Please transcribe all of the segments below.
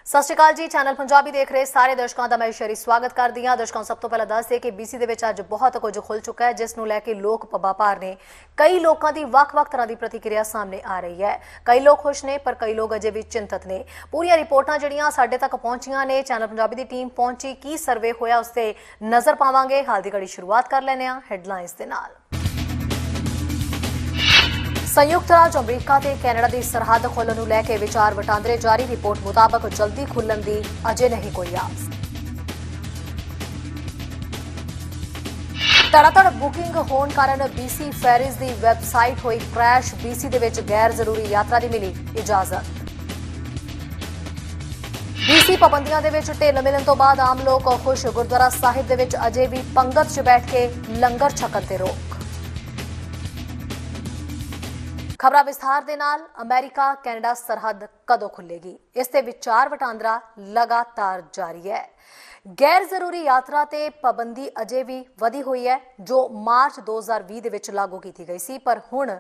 ਸਤਿ ਸ਼੍ਰੀ ਅਕਾਲ ਜੀ। ਚੈਨਲ ਪੰਜਾਬੀ ਦੇਖ ਰਹੇ ਸਾਰੇ ਦਰਸ਼ਕਾਂ ਦਾ ਮੈਂ ਸ਼ਰੀ ਸਵਾਗਤ ਕਰਦੀ ਹਾਂ। ਦਰਸ਼ਕਾਂ ਸਭ ਤੋਂ ਪਹਿਲਾਂ ਦੱਸ ਦੇ ਕਿ BC ਦੇ ਵਿੱਚ ਅੱਜ ਬਹੁਤ ਕੁਝ ਖੁੱਲ ਚੁੱਕਾ ਹੈ, ਜਿਸ ਨੂੰ ਲੈ ਕੇ ਲੋਕ ਪੱਬਾਂ ਭਾਰ ਨੇ। ਕਈ ਲੋਕਾਂ ਦੀ ਵੱਖ-ਵੱਖ ਤਰ੍ਹਾਂ ਦੀ ਪ੍ਰਤੀਕਿਰਿਆ ਸਾਹਮਣੇ ਆ ਰਹੀ ਹੈ। ਕਈ ਲੋਕ ਖੁਸ਼ ਨੇ ਪਰ ਕਈ ਲੋਕ ਅਜੇ ਵੀ ਚਿੰਤਤ ਨੇ। ਪੂਰੀਆਂ ਰਿਪੋਰਟਾਂ ਜਿਹੜੀਆਂ ਸਾਡੇ ਤੱਕ ਪਹੁੰਚੀਆਂ ਨੇ, ਚੈਨਲ ਪੰਜਾਬੀ ਦੀ ਟੀਮ ਪਹੁੰਚੀ, ਕੀ ਸਰਵੇ ਹੋਇਆ ਉਸ ਤੇ ਨਜ਼ਰ ਪਾਵਾਂਗੇ। ਹਾਲ ਦੀ ਘੜੀ ਸ਼ੁਰੂਆਤ ਕਰ ਲੈਂਦੇ ਹਾਂ ਹੈਡਲਾਈਨਸ ਦੇ ਨਾਲ। संयुक्त राज्य अमरीका ते कैनेडा की सरहद खोलने को लैके विचार वटांदरे जारी। रिपोर्ट मुताबक जल्दी खुलण की अजे नहीं कोई आस। धड़ाधड़ बुकिंग होने कारण BC फेरीज की वैबसाइट हुई क्रैश। BC दे विच गैर जरूरी यात्रा की मिली इजाजत। BC पाबंदियां दे विच ढिल मिलण तो बाद आम लोग खुश। गुरुद्वारा साहिब दे विच अजे भी पंगत च बैठ के लंगर छकण ते रोक। खबरां विस्तार दे नाल। अमेरिका कैनेडा सरहद कदों खुलेगी, इस ते विचार वटांदरा लगातार जारी है। गैर जरूरी यात्रा ते पाबंदी अजे भी वधी हुई है, जो मार्च 2020 दे विच लागू की गई सी, पर हुण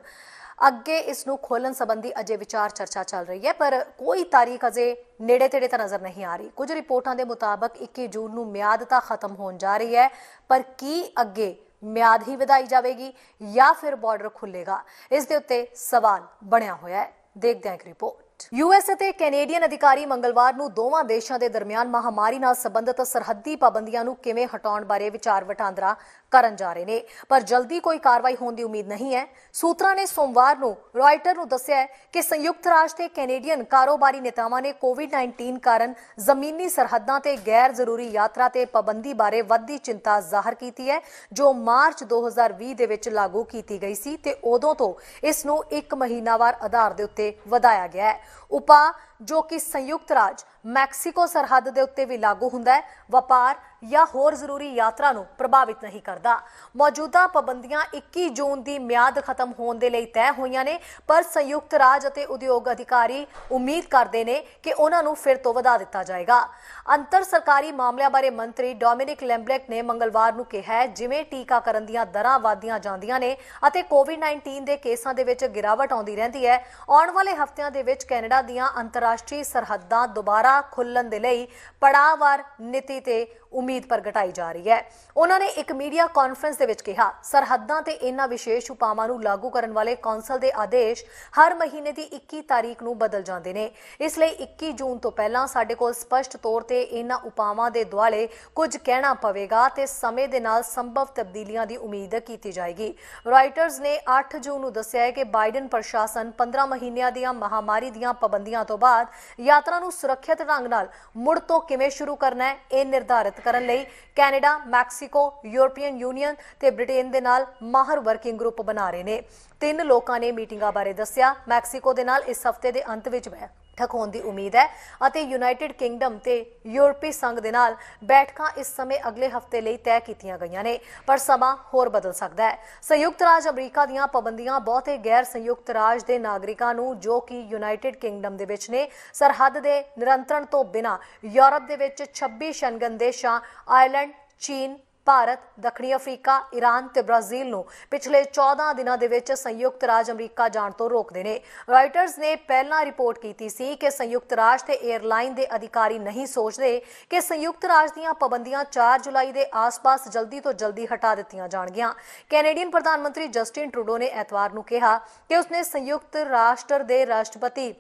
अगे इसनूं खोलण संबंधी अजे विचार चर्चा चल रही है, पर कोई तारीख अजे नेड़े तेड़े तां नज़र नहीं आ रही। कुछ रिपोर्टां दे मुताबक 21 जून नूं मियाद तां खत्म होण जा रही है, पर की अगे मियाद ही वधाई जाएगी या फिर बॉर्डर खुलेगा, इस दे उत्ते सवाल बनिया होया है। देखते हैं एक रिपोर्ट। US ਅਤੇ ਕੈਨੇਡੀਅਨ ਅਧਿਕਾਰੀ ਮੰਗਲਵਾਰ ਨੂੰ ਦੋਵਾਂ ਦੇਸ਼ਾਂ ਦੇ ਦਰਮਿਆਨ ਮਹਾਮਾਰੀ ਨਾਲ ਸੰਬੰਧਿਤ ਸਰਹੱਦੀ ਪਾਬੰਦੀਆਂ ਨੂੰ ਕਿਵੇਂ ਹਟਾਉਣ ਬਾਰੇ ਵਿਚਾਰ ਵਟਾਂਦਰਾ ਕਰਨ ਜਾ ਰਹੇ ਨੇ, ਪਰ ਜਲਦੀ ਕੋਈ ਕਾਰਵਾਈ ਹੋਣ ਦੀ ਉਮੀਦ ਨਹੀਂ ਹੈ। ਸੂਤਰਾਂ ਨੇ ਸੋਮਵਾਰ ਨੂੰ ਰਾਇਟਰ ਨੂੰ ਦੱਸਿਆ ਕਿ ਸੰਯੁਕਤ ਰਾਜ ਤੇ ਕੈਨੇਡੀਅਨ ਕਾਰੋਬਾਰੀ ਨੇਤਾਵਾਂ ਨੇ COVID-19 ਕਾਰਨ ਜ਼ਮੀਨੀ ਸਰਹੱਦਾਂ ਤੇ ਗੈਰ ਜ਼ਰੂਰੀ ਯਾਤਰਾ ਤੇ ਪਾਬੰਦੀ ਬਾਰੇ ਵੱਧਦੀ ਚਿੰਤਾ ਜ਼ਾਹਰ ਕੀਤੀ ਹੈ, ਜੋ ਮਾਰਚ 2020 ਦੇ ਵਿੱਚ ਲਾਗੂ ਕੀਤੀ ਗਈ ਸੀ ਤੇ ਉਦੋਂ ਤੋਂ ਇਸ ਨੂੰ 1 ਮਹੀਨਾਵਾਰ ਆਧਾਰ ਦੇ ਉੱਤੇ ਵਧਾਇਆ ਗਿਆ ਹੈ। ਉਪਾਅ ਜੋ ਕਿ ਸੰਯੁਕਤ ਰਾਜ मैक्सीको सरहद के उत्ते भी लागू हुंदा है, व्यापार या होर जरूरी यात्रा नूं प्रभावित नहीं करता। मौजूदा पाबंदियां 21 जून की म्याद खत्म होने दे लई तय होईयां ने, पर संयुक्त राज अते उद्योग अधिकारी उम्मीद करते हैं कि उन्हां नूं फिर तो वधा दिता जाएगा। अंतर सरकारी मामलों बारे मंत्री डोमिनिक लैम्बलेक ने मंगलवार नूं कहा है, जिवें टीकाकरण दीआं दरां वधदियां जांदियां ने अते COVID-19 के केसां दे विच गिरावट आउंदी रहिंदी है, आउण वाले हफ्तिਆਂ ਦੇ ਵਿੱਚ कैनेडा दीआं अंतरराष्ट्रीय सरहदां दुबारा खुलण दे लई पड़ाववार नीति ते उम्मीद प्रगटाई जा रही है। उन्होंने एक मीडिया कॉन्फ्रेंस दे विच कहा, सरहदां ते इन्हां विशेष उपावां नूं लागू करन वाले कौंसल दे आदेश हर महीने की 21 तारीख नूं बदल जांदे ने, इसलिए 21 जून तो पहलां साडे कोल स्पष्ट तौर ते इन्हां उपावां दे दुआले कुछ कहना पवेगा ते समय दे नाल संभव तब्दीलियां दी उम्मीद कीती जाएगी। राइटर्स ने 8 जून नूं दस्सिया है कि बाइडन प्रशासन 15 महीनों दीआं महामारी दीआं पाबंदियां तो बाद यात्रा नूं सुरੱਖਿਅਤ ढंग नाल मुड़ तो किवें शुरू करना है, यह निर्धारित ਕਰਨ ਲਈ ਕੈਨੇਡਾ, ਮੈਕਸੀਕੋ, ਯੂਰਪੀਅਨ ਯੂਨੀਅਨ ਤੇ ਬ੍ਰਿਟੇਨ ਦੇ ਨਾਲ ਮਾਹਰ ਵਰਕਿੰਗ ਗਰੁੱਪ ਬਣਾ ਰਹੇ ਨੇ। 3 ਲੋਕਾਂ ਨੇ ਮੀਟਿੰਗਾਂ ਬਾਰੇ ਦੱਸਿਆ। ਮੈਕਸੀਕੋ ਦੇ ਨਾਲ ਇਸ ਹਫ਼ਤੇ ਦੇ ਅੰਤ ਵਿੱਚ बैठक होने की उम्मीद है ਅਤੇ यूनाइटेड किंगडम ਤੇ यूरोपी संघ ਦੇ ਨਾਲ बैठकां इस समय अगले हफ्ते ਲਈ तय ਕੀਤੀਆਂ ਗਈਆਂ ਨੇ, पर ਸਮਾਂ ਹੋਰ ਬਦਲ ਸਕਦਾ ਹੈ। ਸੰਯੁਕਤ ਰਾਜ ਅਮਰੀਕਾ ਦੀਆਂ ਪਾਬੰਦੀਆਂ ਬਹੁਤੇ ਗੈਰ ਸੰਯੁਕਤ ਰਾਜ ਦੇ ਨਾਗਰਿਕਾਂ ਨੂੰ, ਜੋ ਕਿ यूनाइटेड किंगडम ਦੇ ਵਿੱਚ ਨੇ, ਸਰਹੱਦ ਦੇ ਨਿਯੰਤਰਣ ਤੋਂ ਬਿਨਾਂ यूरोप ਦੇ ਵਿੱਚ 26 ਸ਼ੈਂਗਨ ਦੇਸ਼ਾਂ ਆਇਰਲੈਂਡ, ਚੀਨ, भारत, दक्षिणी अफ्रीका, ईरान ते ब्राजील नूं पिछले 14 दिनों दे विच संयुक्त राज अमरीका जाण तो रोकदे ने। रॉयटर्स ने पहला रिपोर्ट की सी कि संयुक्त राज ते एयरलाइन के अधिकारी नहीं सोचते कि संयुक्त राज दीआं पाबंदियां 4 जुलाई के आस-पास जल्दी तो जल्दी हटा दित्तियां जाणगीआं। कैनेडियन प्रधानमंत्री जस्टिन ट्रूडो ने एतवार नूं कहा कि उसने संयुक्त राष्ट्र के राष्ट्रपति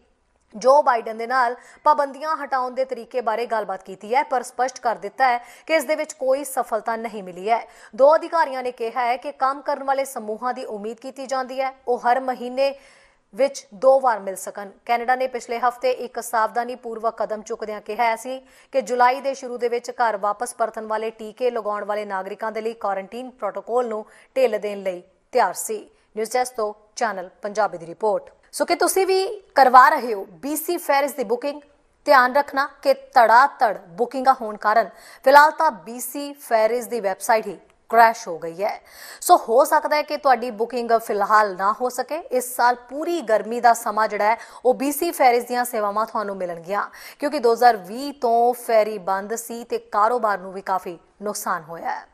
जो बाइडन दे नाल पाबंदियां हटाउण दे तरीके बारे गलबात कीती है, पर स्पष्ट कर दिता है कि इस दे विच कोई सफलता नहीं मिली है। 2 अधिकारियों ने कहा है कि काम करने वाले समूहों की उम्मीद की जाती है वो हर महीने विच 2 बार मिल सकन। कैनेडा ने पिछले हफ्ते एक सावधानीपूर्वक कदम चुकदियां कहा सी कि जुलाई के शुरू दे विच घर वापस परतन वाले टीके लगाउण वाले नागरिकों के लिए क्वारंटीन प्रोटोकॉल नूं ढिल देण लई तैयार सी। न्यूज़ डेस्क तो चैनल पंजाबी दी रिपोर्ट। सो कि तुसी भी करवा रहे हो BC फेरीज की बुकिंग, ध्यान रखना कि धड़ाधड़ बुकिंग होने कारण फिलहाल तो BC फेरीज की वैबसाइट ही क्रैश हो गई है। सो हो सकता है कि तुहाडी बुकिंग फिलहाल ना हो सके। इस साल पूरी गर्मी का समा जिहड़ा है वो BC फेरीज दीआं सेवावां तुहानूं मिलणगीआं, क्योंकि 2020 तो फेरी बंद सी ते कारोबार नूं भी काफ़ी नुकसान होया है।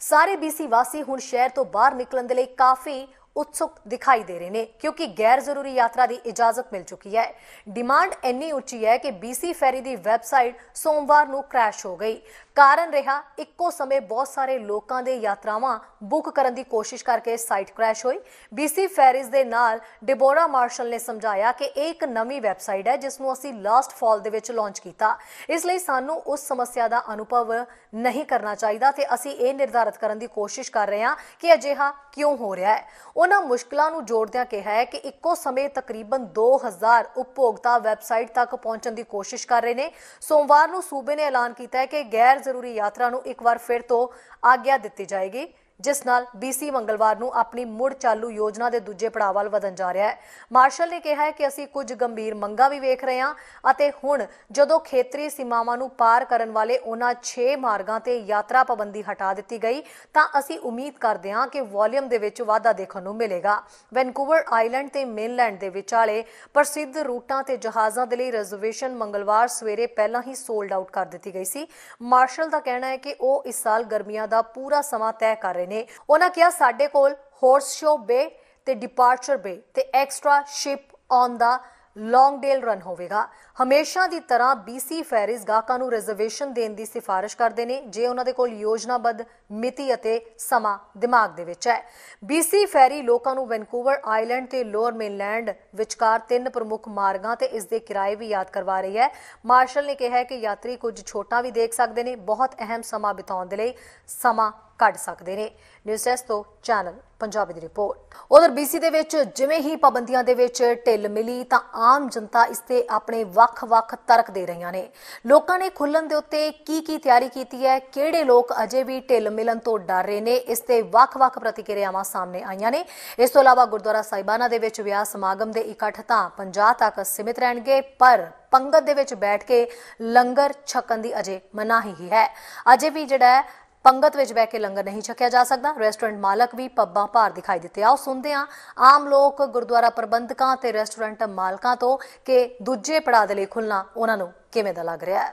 सारे BC वासी हुण शहर तो बाहर निकलण दे लई काफ़ी उत्सुक दिखाई दे रहे हैं क्योंकि गैर जरूरी यात्रा की इजाजत मिल चुकी है। डिमांड इन्नी उच्ची है कि BC फेरी की वैबसाइट सोमवार नूं क्रैश हो गई। कारण रहा इक्को समय बहुत सारे लोगों के यात्रावां बुक करने की कोशिश करके साइट क्रैश हुई। BC फेरीज दे नाल डिबोरा मार्शल ने समझाया कि एक नवी वैबसाइट है जिसनूं असीं लास्ट फॉल दे विच लॉन्च कीता, इसलिए सानू उस समस्या का अनुभव नहीं करना चाहिए ते असीं ये निर्धारित करने की कोशिश कर रहे हैं कि अजिहा क्यों हो रहा है। उन्हां मुश्किलों नूं जोड़दिआं कहा है कि इक्को समय तकरीबन 2000 उपभोक्ता वैबसाइट तक पहुंचने की कोशिश कर रहे हैं। सोमवार नूं सूबे ने ऐलान किया है कि गैर जरूरी यात्रा नूं एक बार फिर तो आग्ञा दी जाएगी, जिस नाल BC मंगलवार नूं अपनी मुड़ चालू योजना के दूजे पड़ाव वल वधन जा रहा है। मार्शल ने कहा है कि असीं कुछ गंभीर मंगां भी वेख रहे हां अते हुण जदों खेतरी सीमावां नूं पार करन वाले उन्हां 6 मार्गां ते यात्रा पाबंदी हटा दी गई तां असीं उम्मीद करदे हां कि वॉल्यूम दे विच वाधा देखण नूं मिलेगा। वैनकूवर आइलैंड ते मेनलैंड दे विचाले प्रसिद्ध रूटां ते जहाज़ां दे लई रिजर्वेशन मंगलवार सवेरे पहलां ही सोल्ड आउट कर दी गई सी। मार्शल का कहना है कि वह इस साल गर्मियां का पूरा समा तय कर रहे ने। उन्होंने कहा साडे कोल हॉर्स शो बे ते डिपार्चर बे ते extra ship on the Langdale run होवेगा। हमेशा की तरह BC फेरीज गाहकां नूं रिजर्वेशन देने की सिफारिश करते हैं जे उन्हां दे कोल योजनाबद्ध मिति अते समा दिमाग दे विच है। BC फेरी लोकां नूं वैनकूवर आइलैंड ते लोअर मेनलैंड विचकार 3 प्रमुख मार्गां ते इस दे किराए भी याद करवा रही है। मार्शल ने कहा है कि यात्री कुछ छोटा भी देख सकते हैं, बहुत अहम समा बिताउण दे लई समा कढ़ सकते हैं। न्यूज़ डेस्क तो चैनल पंजाबी की रिपोर्ट। उधर BC दे विच जिवें ही पाबंदियां दे विच ढिल मिली तां आम जनता इसते अपने वख-वख तर्क दे रही ने। लोकां ने खुल्लण दे उत्ते की तैयारी कीती है, किहड़े लोग अजे भी ढिल मिलन तो डर रहे ने, इसते वख-वख प्रतिक्रियावां सामने आईयां ने। इस तों इलावा गुरुद्वारा साहिबाना दे विच विआह समागम दे इकट्ठ तां 50 तक सीमित रहणगे, पर पंगत दे विच बैठ के लंगर छकण दी अजे मनाही ही है। अजे भी जिहड़ा है पंगत विच बह के लंगर नहीं छकिया जा सकता। रेस्टोरेंट मालक भी पब्बां भार दिखाई दिते। आओ सुनते हैं आम लोग गुरुद्वारा प्रबंधकां ते रेस्टोरेंट मालकां तो कि दूजे पड़ाव दे लई खुलना उन्हां नूं किवें दा लग रिहा है।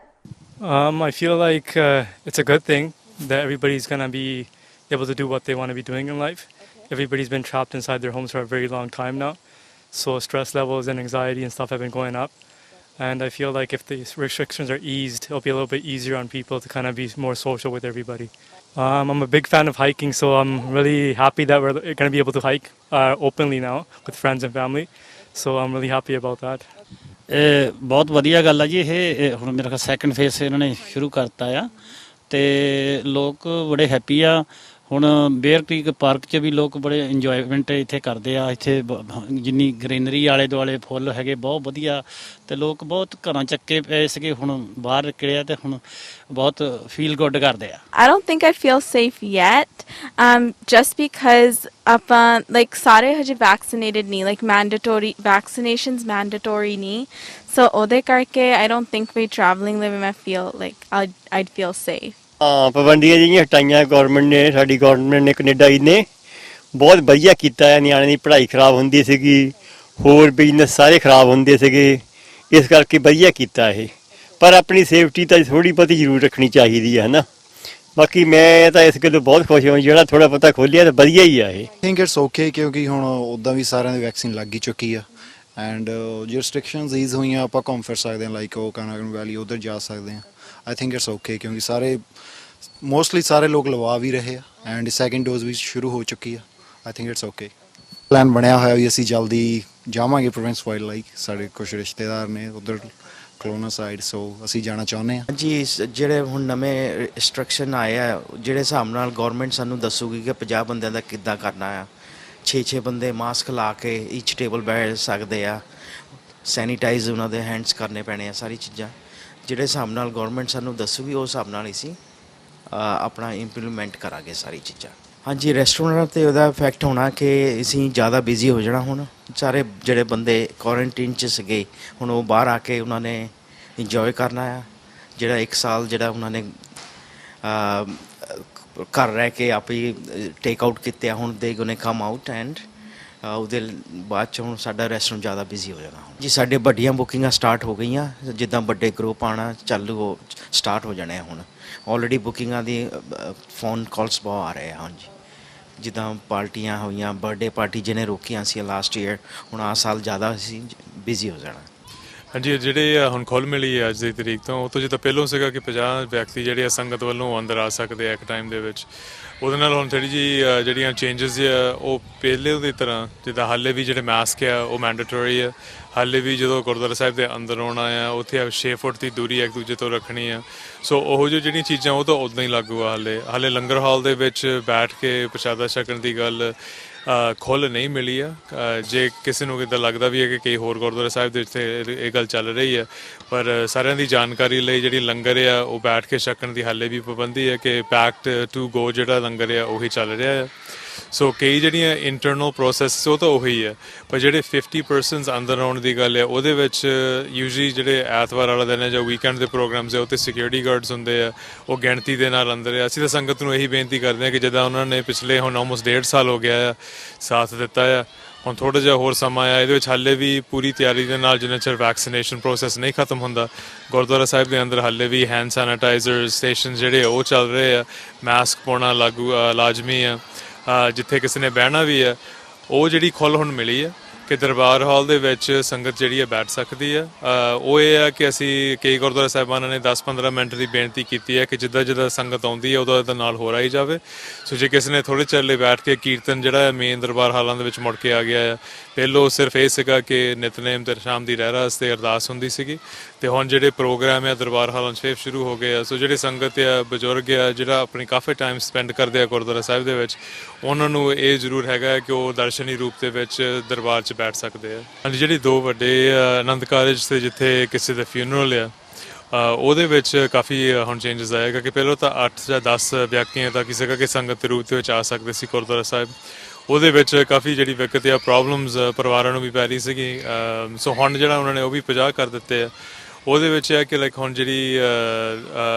I feel like it's a good thing that everybody's going to be able to do what they want to be doing in life. Everybody's been trapped inside their homes for a very long time now. So stress levels and anxiety and stuff have been going up. And I feel like if these restrictions are eased, it'll be a little bit easier on people to kind of be more social with everybody. I'm a big fan of hiking, so I'm really happy that we're going to be able to hike openly now with friends and family. So I'm really happy about that. ਬਹੁਤ ਵਧੀਆ ਗੱਲ ਆ ਜੀ। ਇਹ ਹੁਣ ਮੇਰਾ second face ਇਹਨਾਂ ਨੇ ਸ਼ੁਰੂ ਕਰਤਾ ਆ ਤੇ ਲੋਕ ਬੜੇ ਹੈਪੀ ਆ। ਹੁਣ ਬੇਅਰ ਕ੍ਰੀਕ ਪਾਰਕ 'ਚ ਵੀ ਲੋਕ ਬੜੇ ਇੰਜੋਇਮੈਂਟ ਇੱਥੇ ਕਰਦੇ ਆ। ਇੱਥੇ ਜਿੰਨੀ ਗਰੀਨਰੀ ਆਲੇ ਦੁਆਲੇ ਫੁੱਲ ਹੈਗੇ ਬਹੁਤ ਵਧੀਆ ਤੇ ਲੋਕ ਬਹੁਤ ਘਰਾਂ ਚੱਕੇ ਪਏ ਸੀਗੇ, ਹੁਣ ਬਾਹਰ ਨਿਕਲੇ ਆ ਤੇ ਹੁਣ ਬਹੁਤ ਫੀਲ ਗੁੱਡ ਕਰਦੇ ਆ। I don't think I feel safe yet, just because ਆਪਾਂ like ਸਾਰੇ ਹਜੇ vaccinated ਨਹੀਂ, like mandatory vaccinations mandatory ਨਹੀਂ, so ਉਹਦੇ ਕਰਕੇ I don't think we traveling ਲਈ ਮੈਂ feel like I'd feel safe. ਹਾਂ, ਪਾਬੰਦੀਆਂ ਜਿਹੜੀਆਂ ਹਟਾਈਆਂ ਗੌਰਮੈਂਟ ਨੇ, ਸਾਡੀ ਗੌਰਮੈਂਟ ਨੇ, ਕੈਨੇਡਾ ਨੇ ਬਹੁਤ ਵਧੀਆ ਕੀਤਾ ਹੈ। ਨਿਆਣੇ ਦੀ ਪੜ੍ਹਾਈ ਖਰਾਬ ਹੁੰਦੀ ਸੀਗੀ, ਹੋਰ ਬਿਜ਼ਨਸ ਸਾਰੇ ਖਰਾਬ ਹੁੰਦੇ ਸੀਗੇ, ਇਸ ਕਰਕੇ ਵਧੀਆ ਕੀਤਾ ਇਹ। ਪਰ ਆਪਣੀ ਸੇਫਟੀ ਤਾਂ ਥੋੜ੍ਹੀ ਬਹੁਤੀ ਜ਼ਰੂਰ ਰੱਖਣੀ ਚਾਹੀਦੀ ਹੈ ਨਾ। ਬਾਕੀ ਮੈਂ ਤਾਂ ਇਸ ਗੱਲੋਂ ਬਹੁਤ ਖੁਸ਼ ਹਾਂ, ਜਿਹੜਾ ਥੋੜ੍ਹਾ ਬਹੁਤਾ ਖੋਲ੍ਹਿਆ ਤਾਂ ਵਧੀਆ ਹੀ ਆ ਇਹ। ਥਿੰਕ ਇਟਸ ਓਕੇ, ਕਿਉਂਕਿ ਹੁਣ ਉੱਦਾਂ ਵੀ ਸਾਰਿਆਂ ਦੀ ਵੈਕਸੀਨ ਲੱਗ ਹੀ ਚੁੱਕੀ ਆ ਐਂਡ ਜੋ ਰਿਸਟ੍ਰਿਕਸ਼ਨਸ ਈਜ਼ ਹੋਈਆਂ ਆਪਾਂ ਘੁੰਮ ਫਿਰ ਸਕਦੇ ਹਾਂ, ਲਾਈਕ ਉਹ ਕਾਨਾਗਨ ਵੈਲੀ ਉੱਧਰ ਜਾ ਸਕਦੇ ਹਾਂ। ਆਈ ਥਿੰਕ ਇਟਸ ਓਕੇ, ਕਿਉਂਕਿ ਸਾਰੇ ਮੋਸਟਲੀ ਸਾਰੇ ਲੋਕ ਲਵਾ ਵੀ ਰਹੇ ਆ ਐਂਡ ਸੈਕਿੰਡ ਡੋਜ਼ ਵੀ ਸ਼ੁਰੂ ਹੋ ਚੁੱਕੀ ਆ। I think it's okay. Plan ਬਣਿਆ ਹੋਇਆ ਵੀ ਅਸੀਂ ਜਲਦੀ ਜਾਵਾਂਗੇ ਪ੍ਰੋਵਿੰਸ ਵਾਈਲਡ ਲਾਈਕ, ਸਾਡੇ ਕੁਝ ਰਿਸ਼ਤੇਦਾਰ ਨੇ ਉੱਧਰ ਕਲੋਨਾ ਸਾਈਡ, ਸੋ ਅਸੀਂ ਜਾਣਾ ਚਾਹੁੰਦੇ ਹਾਂ ਜੀ। ਜਿਹੜੇ ਹੁਣ ਨਵੇਂ ਰਿਸਟ੍ਰਿਕਸ਼ਨ ਆਏ ਆ, ਜਿਹੜੇ ਹਿਸਾਬ ਨਾਲ ਗੌਰਮੈਂਟ ਸਾਨੂੰ ਦੱਸੂਗੀ ਕਿ 50 ਬੰਦਿਆਂ ਦਾ ਕਿੱਦਾਂ ਕਰਨਾ ਆ, 6 ਬੰਦੇ ਮਾਸਕ ਲਾ ਕੇ ਈਚ ਟੇਬਲ ਬੈਠ ਸਕਦੇ ਆ, ਸੈਨੀਟਾਈਜ਼ ਉਹਨਾਂ ਦੇ ਹੈਂਡਸ ਕਰਨੇ ਪੈਣੇ ਆ, ਸਾਰੀ ਚੀਜ਼ਾਂ ਜਿਹੜੇ ਹਿਸਾਬ ਨਾਲ ਗੌਰਮੈਂਟ ਸਾਨੂੰ ਦੱਸੂਗੀ ਉਸ ਹਿਸਾਬ ਨਾਲ ਅਸੀਂ ਆਪਣਾ ਇੰਪਲੀਮੈਂਟ ਕਰਾਂਗੇ ਸਾਰੀ ਚੀਜ਼ਾਂ। ਹਾਂਜੀ, ਰੈਸਟੋਰੈਂਟ 'ਤੇ ਉਹਦਾ ਇਫੈਕਟ ਹੋਣਾ ਕਿ ਅਸੀਂ ਜ਼ਿਆਦਾ ਬਿਜ਼ੀ ਹੋ ਜਾਣਾ। ਹੁਣ ਸਾਰੇ ਜਿਹੜੇ ਬੰਦੇ ਕੁਆਰੰਟੀਨ 'ਚ ਸੀਗੇ ਹੁਣ ਉਹ ਬਾਹਰ ਆ ਕੇ ਉਹਨਾਂ ਨੇ ਇੰਜੋਏ ਕਰਨਾ ਆ। ਜਿਹੜਾ 1 ਸਾਲ ਜਿਹੜਾ ਉਹਨਾਂ ਨੇ ਘਰ ਰਹਿ ਕੇ ਆਪੇ ਟੇਕ ਆਊਟ ਕੀਤੇ ਆ, ਹੁਣ ਦੇ ਗੋਨੇ ਕਮ ਆਊਟ ਐਂਡ ਉਹਦੇ ਬਾਅਦ 'ਚ ਹੁਣ ਸਾਡਾ ਰੈਸਟੋਰੈਂਟ ਜ਼ਿਆਦਾ ਬਿਜ਼ੀ ਹੋ ਜਾਣਾ। ਜੀ ਸਾਡੇ ਵੱਡੀਆਂ ਬੁਕਿੰਗਾਂ ਸਟਾਰਟ ਹੋ ਗਈਆਂ, ਜਿੱਦਾਂ ਵੱਡੇ ਗਰੁੱਪ ਆਉਣਾ ਚਾਲੂ ਸਟਾਰਟ ਹੋ ਜਾਣੇ ਆ। ਹੁਣ ਆਲਰੇਡੀ ਬੁਕਿੰਗਾਂ ਦੀ ਫੋਨ ਕਾਲਸ ਬਹੁਤ ਆ ਰਹੇ ਆ। ਹਾਂਜੀ, ਜਿੱਦਾਂ ਪਾਰਟੀਆਂ ਹੋਈਆਂ, ਬਰਥਡੇ ਪਾਰਟੀ ਜਿਹਨੇ ਰੋਕੀਆਂ ਸੀ ਲਾਸਟ ਈਅਰ, ਹੁਣ ਆਹ ਸਾਲ ਜ਼ਿਆਦਾ ਅਸੀਂ ਬਿਜ਼ੀ ਹੋ ਜਾਣਾ। ਹਾਂਜੀ, ਜਿਹੜੇ ਹੁਣ ਖੁੱਲ੍ਹ ਮਿਲੀ ਹੈ ਅੱਜ ਦੀ ਤਰੀਕ ਤੋਂ, ਉਹ ਤੋਂ ਜਿੱਦਾਂ ਪਹਿਲੋਂ ਸੀਗਾ ਕਿ 50 ਵਿਅਕਤੀ ਜਿਹੜੇ ਆ ਸੰਗਤ ਵੱਲੋਂ ਅੰਦਰ ਆ ਸਕਦੇ ਆ ਇੱਕ ਟਾਈਮ ਦੇ ਵਿੱਚ, ਉਹਦੇ ਨਾਲ ਹੁਣ ਥੋੜ੍ਹੀ ਜਿਹੀ ਜਿਹੜੀਆਂ ਚੇਂਜਸ ਆ ਉਹ ਪਹਿਲੇ ਦੀ ਤਰ੍ਹਾਂ, ਜਿੱਦਾਂ ਹਾਲੇ ਵੀ ਜਿਹੜੇ ਮਾਸਕ ਆ ਉਹ ਮੈਂਡੇਟਰੀ ਆ, ਹਾਲੇ ਵੀ ਜਦੋਂ ਗੁਰਦੁਆਰਾ ਸਾਹਿਬ ਦੇ ਅੰਦਰ ਆਉਣਾ ਆ ਉੱਥੇ 6 ਫੁੱਟ ਦੀ ਦੂਰੀ ਇੱਕ ਦੂਜੇ ਤੋਂ ਰੱਖਣੀ ਆ। ਸੋ ਉਹੋ ਜਿਹੀ ਜਿਹੜੀਆਂ ਚੀਜ਼ਾਂ ਉਹ ਤਾਂ ਉੱਦਾਂ ਹੀ ਲਾਗੂ ਆ। ਹਾਲੇ ਲੰਗਰ ਹਾਲ ਦੇ ਵਿੱਚ ਬੈਠ ਕੇ ਪ੍ਰਸ਼ਾਦਾ ਛਕਣ ਦੀ ਗੱਲ ਖੁੱਲ੍ਹ ਨਹੀਂ ਮਿਲੀ ਆ। ਜੇ ਕਿਸੇ ਨੂੰ ਕਿੱਦਾਂ ਲੱਗਦਾ ਵੀ ਹੈ ਕਿ ਕਈ ਹੋਰ ਗੁਰਦੁਆਰਾ ਸਾਹਿਬ ਦੇ ਉੱਤੇ ਇਹ ਗੱਲ ਚੱਲ ਰਹੀ ਹੈ, ਪਰ ਸਾਰਿਆਂ ਦੀ ਜਾਣਕਾਰੀ ਲਈ ਜਿਹੜੀ ਲੰਗਰ ਆ ਉਹ ਬੈਠ ਕੇ ਛਕਣ ਦੀ ਹਾਲੇ ਵੀ ਪਾਬੰਦੀ ਹੈ ਕਿ ਪੈਕਡ ਟੂ ਗੋ ਜਿਹੜਾ ਲੰਗਰ ਆ ਉਹੀ ਚੱਲ ਰਿਹਾ ਆ। ਸੋ ਕਈ ਜਿਹੜੀਆਂ ਇੰਟਰਨਲ ਪ੍ਰੋਸੈਸ ਉਹ ਤਾਂ ਉਹੀ ਹੈ, ਪਰ ਜਿਹੜੇ 50 ਪਰਸਨਸ ਅੰਦਰ ਆਉਣ ਦੀ ਗੱਲ ਹੈ ਉਹਦੇ ਵਿੱਚ ਯੂਜਲੀ ਜਿਹੜੇ ਐਤਵਾਰ ਵਾਲਾ ਦਿਨ ਹੈ ਜਾਂ ਵੀਕਐਂਡ ਦੇ ਪ੍ਰੋਗਰਾਮਸ ਹੈ ਉੱਥੇ ਸਿਕਿਉਰਿਟੀ ਗਾਰਡਸ ਹੁੰਦੇ ਆ, ਉਹ ਗਿਣਤੀ ਦੇ ਨਾਲ ਅੰਦਰ ਆ। ਅਸੀਂ ਤਾਂ ਸੰਗਤ ਨੂੰ ਇਹੀ ਬੇਨਤੀ ਕਰਦੇ ਹਾਂ ਕਿ ਜਿੱਦਾਂ ਉਹਨਾਂ ਨੇ ਪਿਛਲੇ ਹੁਣ ਆਲਮੋਸਟ 1.5 ਸਾਲ ਹੋ ਗਿਆ ਆ ਸਾਥ ਦਿੱਤਾ ਆ, ਹੁਣ ਥੋੜ੍ਹਾ ਜਿਹਾ ਹੋਰ ਸਮਾਂ ਆ। ਇਹਦੇ ਵਿੱਚ ਹਾਲੇ ਵੀ ਪੂਰੀ ਤਿਆਰੀ ਦੇ ਨਾਲ ਜਿੰਨਾ ਚਿਰ ਵੈਕਸੀਨੇਸ਼ਨ ਪ੍ਰੋਸੈਸ ਨਹੀਂ ਖਤਮ ਹੁੰਦਾ, ਗੁਰਦੁਆਰਾ ਸਾਹਿਬ ਦੇ ਅੰਦਰ ਹਾਲੇ ਵੀ ਹੈਂਡ ਸੈਨੀਟਾਈਜ਼ਰ ਸਟੇਸ਼ਨ ਜਿਹੜੇ ਉਹ ਚੱਲ ਰਹੇ ਆ, ਮਾਸਕ ਪਾਉਣਾ ਲਾਜ਼ਮੀ ਆ। ਜਿੱਥੇ ਕਿਸੇ ਨੇ ਬਹਿਣਾ ਵੀ ਹੈ ਉਹ ਜਿਹੜੀ ਖੁੱਲ੍ਹ ਹੁਣ ਮਿਲੀ ਹੈ ਕਿ ਦਰਬਾਰ ਹਾਲ ਦੇ ਵਿੱਚ ਸੰਗਤ ਜਿਹੜੀ ਹੈ ਬੈਠ ਸਕਦੀ ਹੈ। ਉਹ ਇਹ ਹੈ ਕਿ ਅਸੀਂ ਕਈ ਗੁਰਦੁਆਰਾ ਸਾਹਿਬਾਨਾਂ ਨੇ 10-15 ਮਿੰਟ ਦੀ ਬੇਨਤੀ ਕੀਤੀ ਹੈ ਕਿ ਜਿੱਦਾਂ ਜਿੱਦਾਂ ਸੰਗਤ ਆਉਂਦੀ ਹੈ ਉਹਦਾ ਨਾਲ ਹੋਰ ਆਈ ਜਾਵੇ। ਸੋ ਜੇ ਕਿਸੇ ਨੇ ਥੋੜ੍ਹੇ ਚਿਰ ਲਈ ਬੈਠ ਕੇ ਕੀਰਤਨ ਜਿਹੜਾ ਮੇਨ ਦਰਬਾਰ ਹਾਲਾਂ ਦੇ ਵਿੱਚ ਮੁੜ ਕੇ ਆ ਗਿਆ ਹੈ, ਪਹਿਲੋਂ ਸਿਰਫ ਇਹ ਸੀਗਾ ਕਿ ਨਿਤਨੇਮ ਤੇ ਸ਼ਾਮ ਦੀ ਰਹਿਰਾਸ ਤੇ ਅਰਦਾਸ ਹੁੰਦੀ ਸੀਗੀ, ਤੇ ਹੁਣ ਜਿਹੜੇ ਪ੍ਰੋਗਰਾਮ ਆ ਦਰਬਾਰ ਹਾਲਾਂ 'ਚ ਫੇਰ ਸ਼ੁਰੂ ਹੋ ਗਏ ਆ। ਸੋ ਜਿਹੜੇ ਸੰਗਤ ਆ, ਬਜ਼ੁਰਗ ਆ, ਜਿਹੜਾ ਆਪਣੀ ਕਾਫੀ ਟਾਈਮ ਸਪੈਂਡ ਕਰਦੇ ਆ ਗੁਰਦੁਆਰਾ ਸਾਹਿਬ ਦੇ ਵਿੱਚ, ਉਹਨਾਂ ਨੂੰ ਇਹ ਜ਼ਰੂਰ ਹੈਗਾ ਕਿ ਉਹ ਦਰਸ਼ਨੀ ਰੂਪ ਦੇ ਵਿੱਚ ਦਰਬਾਰ 'ਚ ਬੈਠ ਸਕਦੇ ਆ। ਹਾਂਜੀ, ਜਿਹੜੀ 2 ਵੱਡੇ ਆਨੰਦ ਕਾਰਜ ਤੇ ਜਿੱਥੇ ਕਿਸੇ ਦਾ ਫਿਊਨਰਲ ਆ ਉਹਦੇ ਵਿੱਚ ਕਾਫੀ ਹੁਣ ਚੇਂਜਸ ਆਏਗਾ ਕਿ ਪਹਿਲਾਂ ਤਾਂ 8 ਜਾਂ 10 ਵਿਅਕਤੀਆਂ ਤੱਕ ਕਿਸੇ ਕਿ ਸੰਗਤ ਦੇ ਰੂਪ ਦੇ ਵਿੱਚ ਆ ਸਕਦੇ ਸੀ ਗੁਰਦੁਆਰਾ ਸਾਹਿਬ। ਉਹਦੇ ਵਿੱਚ ਕਾਫੀ ਜਿਹੜੀ ਦਿੱਕਤ ਆ, ਪ੍ਰੋਬਲਮਸ ਪਰਿਵਾਰਾਂ ਨੂੰ ਵੀ ਪੈ ਰਹੀ ਸੀਗੀ। ਸੋ ਹੁਣ ਜਿਹੜਾ ਉਹਨਾਂ ਨੇ ਉਹ ਵੀ 50 ਕਰ ਦਿੱਤੇ ਆ। ਉਹਦੇ ਵਿੱਚ ਹੈ ਕਿ ਲਾਈਕ ਹੁਣ ਜਿਹੜੀ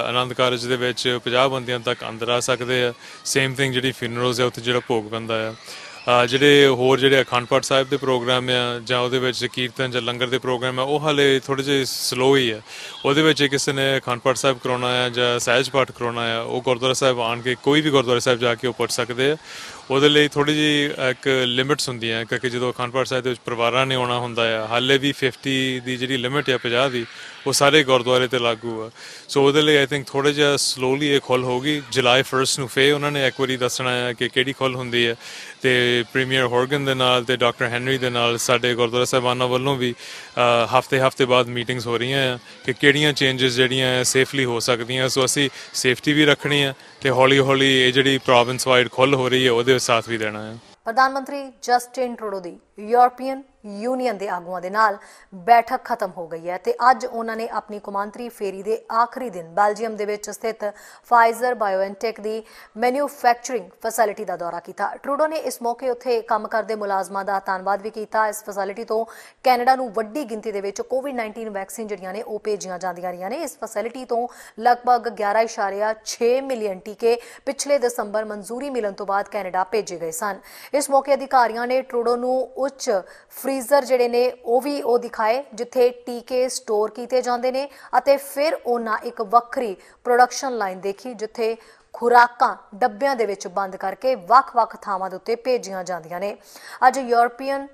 ਆਨੰਦ ਕਾਰਜ ਦੇ ਵਿੱਚ 50 ਬੰਦਿਆਂ ਤੱਕ ਅੰਦਰ ਆ ਸਕਦੇ ਆ। ਸੇਮ ਥਿੰਗ ਜਿਹੜੀ ਫਿਊਨਰਲਸ ਹੈ ਉੱਥੇ ਜਿਹੜਾ ਭੋਗ ਪੈਂਦਾ ਆ। ਜਿਹੜੇ ਹੋਰ ਜਿਹੜੇ ਅਖੰਡ ਪਾਠ ਸਾਹਿਬ ਦੇ ਪ੍ਰੋਗਰਾਮ ਆ ਜਾਂ ਉਹਦੇ ਵਿੱਚ ਕੀਰਤਨ ਜਾਂ ਲੰਗਰ ਦੇ ਪ੍ਰੋਗਰਾਮ ਆ ਉਹ ਹਾਲੇ ਥੋੜ੍ਹੇ ਜਿਹੇ ਸਲੋ ਹੀ ਆ। ਉਹਦੇ ਵਿੱਚ ਕਿਸੇ ਨੇ ਅਖੰਡ ਪਾਠ ਸਾਹਿਬ ਕਰਾਉਣਾ ਆ ਜਾਂ ਸਹਿਜ ਪਾਠ ਕਰਾਉਣਾ ਆ, ਉਹ ਗੁਰਦੁਆਰਾ ਸਾਹਿਬ ਆਣ ਕੇ ਕੋਈ ਵੀ ਗੁਰਦੁਆਰਾ ਸਾਹਿਬ ਜਾ ਕੇ ਉਹ ਪੁੱਛ ਸਕਦੇ ਆ। ਉਹਦੇ ਲਈ ਥੋੜ੍ਹੀ ਜਿਹੀ ਇੱਕ ਲਿਮਿਟਸ ਹੁੰਦੀਆਂ, ਕਿਉਂਕਿ ਜਦੋਂ ਅਖੰਡ ਪਾਠ ਸਾਹਿਬ ਦੇ ਵਿੱਚ ਪਰਿਵਾਰਾਂ ਨੇ ਆਉਣਾ ਹੁੰਦਾ ਆ, ਹਾਲੇ ਵੀ 50 ਦੀ ਜਿਹੜੀ ਲਿਮਿਟ ਆ 50 ਦੀ, ਉਹ ਸਾਰੇ ਗੁਰਦੁਆਰੇ ਤੇ ਲਾਗੂ ਆ। ਸੋ ਉਹਦੇ ਲਈ ਆਈ ਥਿੰਕ ਥੋੜ੍ਹਾ ਜਿਹਾ ਸਲੋਲੀ ਇਹ ਖੁੱਲ੍ਹ ਹੋਊਗੀ। ਜੁਲਾਈ 1 ਨੂੰ ਫੇਰ ਉਹਨਾਂ ਨੇ ਇੱਕ ਵਾਰੀ ਦੱਸਣਾ ਹੈ ਕਿ ਕਿਹੜੀ ਖੁੱਲ੍ਹ ਹੁੰਦੀ ਹੈ, ਤੇ ਪ੍ਰੀਮੀਅਰ ਹੋਰਗਨ ਦੇ ਨਾਲ ਤੇ ਡਾਕਟਰ ਹੈਨਰੀ ਦੇ ਨਾਲ ਸਾਡੇ ਗੁਰਦੁਆਰਾ ਸਾਹਿਬਾਨਾਂ ਵੱਲੋਂ ਵੀ ਹਫ਼ਤੇ ਬਾਅਦ ਮੀਟਿੰਗਸ ਹੋ ਰਹੀਆਂ ਆ ਕਿ ਕਿਹੜੀਆਂ ਚੇਂਜਸ ਜਿਹੜੀਆਂ ਸੇਫਲੀ ਹੋ ਸਕਦੀਆਂ। ਸੋ ਅਸੀਂ ਸੇਫਟੀ ਵੀ ਰੱਖਣੀ ਆ ਤੇ ਹੌਲੀ ਹੌਲੀ ਇਹ ਜਿਹੜੀ ਪ੍ਰੋਵਿੰਸ ਵਾਈਡ ਖੁੱਲ੍ਹ ਹੋ ਰਹੀ ਹੈ ਉਹਦੇ ਵਿੱਚ ਸਾਥ ਵੀ ਦੇਣਾ ਹੈ। ਪ੍ਰਧਾਨ ਮੰਤਰੀ ਜਸਟਿਨ ਟਰੂਡੋ ਦੀ ਯੂਰਪੀਅਨ ਯੂਨੀਅਨ ਦੇ ਆਗੂਆਂ ਦੇ ਨਾਲ ਬੈਠਕ ਖਤਮ ਹੋ ਗਈ ਹੈ ਤੇ ਅੱਜ ਉਹਨਾਂ ਨੇ ਆਪਣੀ ਕੌਮਾਂਤਰੀ ਫੇਰੀ ਦੇ ਆਖਰੀ ਦਿਨ ਬੈਲਜੀਅਮ ਦੇ ਵਿੱਚ ਸਥਿਤ ਫਾਈਜ਼ਰ ਬਾਇਓਐਨਟੈਕ ਦੀ ਮੈਨੂਫੈਕਚਰਿੰਗ ਫੈਸਿਲਿਟੀ ਦਾ ਦੌਰਾ ਕੀਤਾ। ਟਰੂਡੋ ਨੇ ਇਸ ਮੌਕੇ ਉੱਥੇ ਕੰਮ ਕਰਦੇ ਮੁਲਾਜ਼ਮਾਂ ਦਾ ਧੰਨਵਾਦ ਵੀ ਕੀਤਾ। ਇਸ ਫੈਸਿਲਿਟੀ ਤੋਂ ਕੈਨੇਡਾ ਨੂੰ ਵੱਡੀ ਗਿਣਤੀ ਦੇ ਵਿੱਚ ਕੋਵਿਡ-19 ਵੈਕਸੀਨ ਜਿਹੜੀਆਂ ਨੇ ਉਹ ਭੇਜੀਆਂ ਜਾਂਦੀਆਂ ਰਹੀਆਂ ਨੇ। ਇਸ ਫੈਸਿਲਿਟੀ ਤੋਂ ਲਗਭਗ 11.6 ਮਿਲੀਅਨ ਟੀਕੇ ਪਿਛਲੇ ਦਸੰਬਰ ਮਨਜ਼ੂਰੀ ਮਿਲਣ ਤੋਂ ਬਾਅਦ ਕੈਨੇਡਾ ਭੇਜੇ ਗਏ ਸਨ। ਇਸ ਮੌਕੇ ਅਧਿਕਾਰੀਆਂ ਨੇ ਟਰੂਡੋ ਨੂੰ ਉੱਚ ਫਰੀਜ਼ਰ ਜਿਹੜੇ ਨੇ ਉਹ ਵੀ ਉਹ ਦਿਖਾਏ ਜਿੱਥੇ ਟੀਕੇ ਸਟੋਰ ਕੀਤੇ ਜਾਂਦੇ ਨੇ ਅਤੇ ਫਿਰ ਉਹਨਾਂ ਇੱਕ ਵੱਖਰੀ ਪ੍ਰੋਡਕਸ਼ਨ ਲਾਈਨ ਦੇਖੀ ਜਿੱਥੇ ਖੁਰਾਕਾਂ ਡੱਬਿਆਂ ਦੇ ਵਿੱਚ ਬੰਦ ਕਰਕੇ ਵੱਖ-ਵੱਖ ਥਾਵਾਂ ਦੇ ਉੱਤੇ ਭੇਜੀਆਂ ਜਾਂਦੀਆਂ ਨੇ। ਅੱਜ ਯੂਰਪੀਅਨ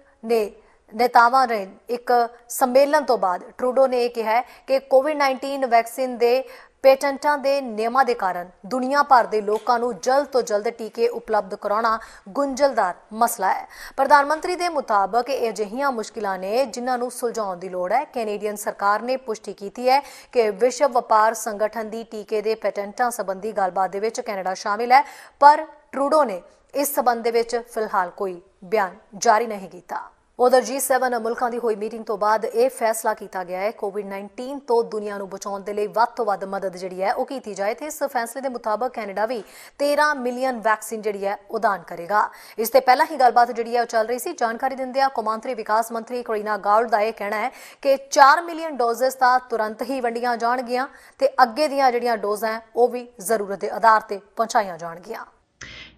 ਨੇਤਾਵਾਂ ਨੇ ਇੱਕ ਸੰਮੇਲਨ ਤੋਂ ਬਾਅਦ ਟਰੂਡੋ ਨੇ ਇਹ ਕਿਹਾ ਕਿ ਕੋਵਿਡ-19 ਵੈਕਸੀਨ ਦੇ ਪੇਟੈਂਟਾਂ ਦੇ ਨਿਯਮਾਂ ਦੇ ਕਾਰਨ ਦੁਨੀਆ ਭਰ ਦੇ ਲੋਕਾਂ ਨੂੰ ਜਲਦ ਤੋਂ ਜਲਦ ਟੀਕੇ ਉਪਲਬਧ ਕਰਾਉਣਾ ਗੁੰਝਲਦਾਰ ਮਸਲਾ ਹੈ। ਪ੍ਰਧਾਨ ਮੰਤਰੀ ਦੇ ਮੁਤਾਬਕ ਇਹ ਅਜਿਹੀਆਂ ਮੁਸ਼ਕਿਲਾਂ ਨੇ ਜਿਨ੍ਹਾਂ ਨੂੰ ਸੁਲਝਾਉਣ ਦੀ ਲੋੜ ਹੈ। ਕੈਨੇਡੀਅਨ ਸਰਕਾਰ ਨੇ ਪੁਸ਼ਟੀ ਕੀਤੀ ਹੈ ਕਿ ਵਿਸ਼ਵ ਵਪਾਰ ਸੰਗਠਨ ਦੀ ਟੀਕੇ ਦੇ ਪੇਟੈਂਟਾਂ ਸੰਬੰਧੀ ਗੱਲਬਾਤ ਦੇ ਵਿੱਚ ਕੈਨੇਡਾ ਸ਼ਾਮਿਲ ਹੈ, ਪਰ ਟਰੂਡੋ ਨੇ ਇਸ ਸਬੰਧ ਦੇ ਵਿੱਚ ਫਿਲਹਾਲ ਕੋਈ ਬਿਆਨ ਜਾਰੀ ਨਹੀਂ ਕੀਤਾ। ਉਧਰ G7 ਮੁਲਕਾਂ ਦੀ ਹੋਈ ਮੀਟਿੰਗ ਤੋਂ ਬਾਅਦ ਇਹ ਫੈਸਲਾ ਕੀਤਾ ਗਿਆ ਹੈ ਕੋਵਿਡ-19 ਤੋਂ ਦੁਨੀਆ ਨੂੰ ਬਚਾਉਣ ਦੇ ਲਈ ਵੱਧ ਤੋਂ ਵੱਧ ਮਦਦ ਜਿਹੜੀ ਹੈ ਉਹ ਕੀਤੀ ਜਾਏ ਤੇ ਇਸ ਫੈਸਲੇ ਦੇ ਮੁਤਾਬਕ ਕੈਨੇਡਾ ਵੀ 13 ਮਿਲੀਅਨ ਵੈਕਸੀਨ ਜਿਹੜੀ ਹੈ ਉਹ ਦਾਨ ਕਰੇਗਾ। ਇਸ ਤੇ ਪਹਿਲਾਂ ਹੀ ਗੱਲਬਾਤ ਜਿਹੜੀ ਹੈ ਉਹ ਚੱਲ ਰਹੀ ਸੀ। ਜਾਣਕਾਰੀ ਦਿੰਦਿਆਂ ਕੌਮਾਂਤਰੀ ਵਿਕਾਸ ਮੰਤਰੀ ਕਰੀਨਾ ਗਾਉਲਡ ਦਾ ਇਹ ਕਹਿਣਾ ਹੈ ਕਿ 4 ਮਿਲੀਅਨ ਡੋਜ਼ਸ ਤਾਂ ਤੁਰੰਤ ਹੀ ਵੰਡੀਆਂ ਜਾਣਗੀਆਂ ਤੇ ਅੱਗੇ ਦੀਆਂ ਜਿਹੜੀਆਂ ਡੋਜ਼ਾਂ ਉਹ ਵੀ ਜ਼ਰੂਰਤ ਦੇ ਆਧਾਰ ਤੇ ਪਹੁੰਚਾਈਆਂ ਜਾਣਗੀਆਂ।